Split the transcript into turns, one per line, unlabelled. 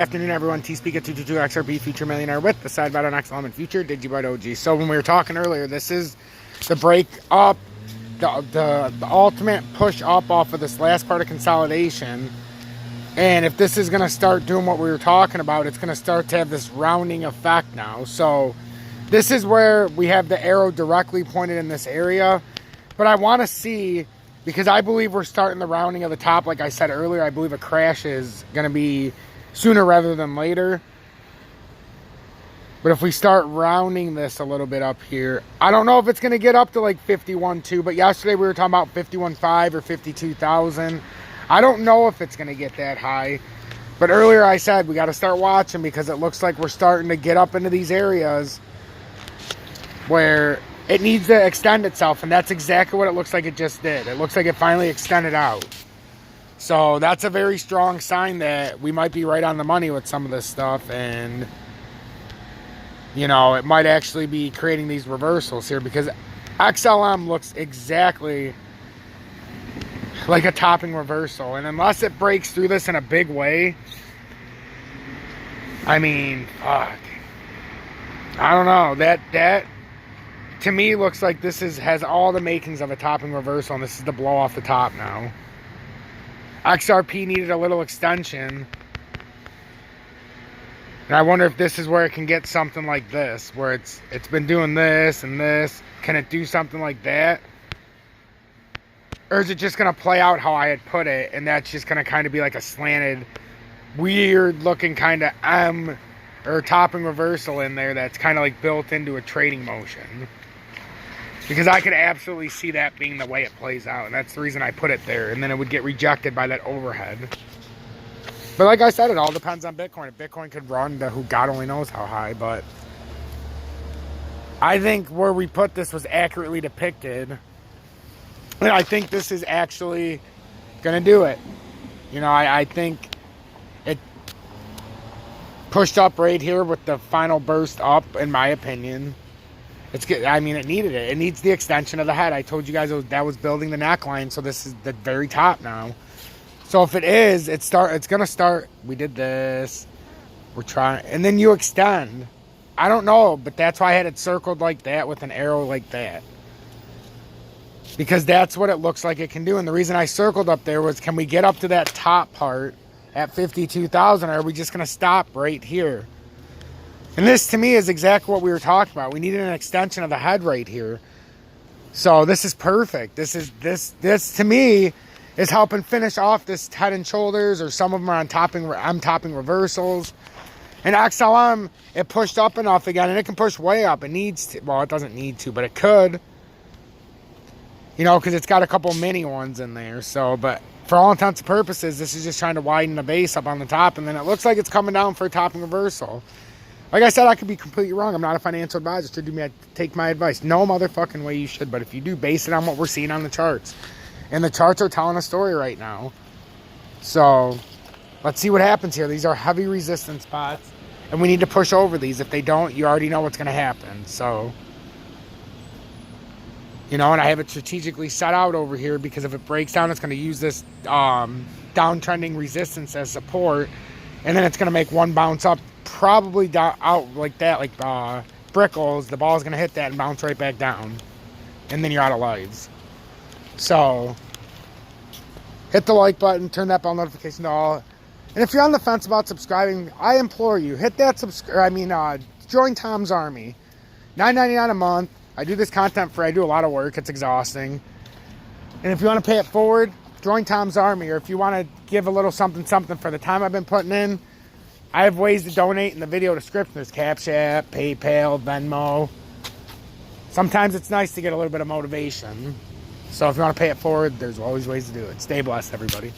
Afternoon, everyone. T-Speaker 222 XRP Future Millionaire with the side bet on Excellent Future Digibite OG. So when we were talking earlier, this is the break up, the ultimate push up off of this last part of consolidation. And if this is going to start doing what we were talking about, it's going to start to have this rounding effect now. So this is where we have the arrow directly pointed in this area. But I want to see, because I believe we're starting the rounding of the top. Like I said earlier, I believe a crash is going to be sooner rather than later. But if we start rounding this a little bit up here, I don't know if it's going to get up to like 51.2, but yesterday we were talking about 51.5 or 52,000. I don't know if it's going to get that high. But earlier I said we got to start watching, because it looks like we're starting to get up into these areas where it needs to extend itself, and that's exactly what it looks like it just did. It looks like it finally extended out. So that's a very strong sign that we might be right on the money with some of this stuff. And, you know, it might actually be creating these reversals here, because XLM looks exactly like a topping reversal. And unless it breaks through this in a big way, I mean, fuck. I don't know. That to me looks like this has all the makings of a topping reversal, and this is the blow off the top now. XRP needed a little extension, and I wonder if this is where it can get something like this, where it's been doing this and this. Can it do something like that? Or is it just going to play out how I had put it, and that's just going to kind of be like a slanted, weird looking kind of M or topping reversal in there that's kind of like built into a trading motion? Because I could absolutely see that being the way it plays out. And that's the reason I put it there. And then it would get rejected by that overhead. But like I said, it all depends on Bitcoin. If Bitcoin could run to who God only knows how high. But I think where we put this was accurately depicted. And I think this is actually going to do it. You know, I think it pushed up right here with the final burst up, in my opinion. It's good. I mean, it needed it. It needs the extension of the head. I told you guys that was building the neckline, so this is the very top now. So if it is, it's going to start. We did this. We're trying, and then you extend. I don't know, but that's why I had it circled like that with an arrow like that, because that's what it looks like it can do. And the reason I circled up there was, can we get up to that top part at 52,000, or are we just going to stop right here? And this, to me, is exactly what we were talking about. We needed an extension of the head right here. So this is perfect. This to me is helping finish off this head and shoulders, or some of them are on I'm topping reversals. And XLM, it pushed up enough again, and it can push way up. It needs to. Well, it doesn't need to, but it could. You know, because it's got a couple mini ones in there. So, but for all intents and purposes, this is just trying to widen the base up on the top, and then it looks like it's coming down for a topping reversal. Like I said, I could be completely wrong. I'm not a financial advisor, so take my advice. No motherfucking way you should. But if you do, base it on what we're seeing on the charts. And the charts are telling a story right now. So let's see what happens here. These are heavy resistance spots, and we need to push over these. If they don't, you already know what's going to happen. So, you know, and I have it strategically set out over here, because if it breaks down, it's going to use this downtrending resistance as support. And then it's going to make one bounce up, probably down, out like that, like Brickles. The ball's going to hit that and bounce right back down. And then you're out of lives. So, hit the like button, turn that bell notification to all. And if you're on the fence about subscribing, I implore you, hit that join Tom's Army. $9.99 a month. I do this content free. I do a lot of work. It's exhausting. And if you want to pay it forward, join Tom's Army. Or if you want to give a little something for the time I've been putting in, I have ways to donate in the video description. There's cashapp, PayPal, VENMO. Sometimes it's nice to get a little bit of motivation. So if you want to pay it forward, there's always ways to do it. Stay blessed, everybody.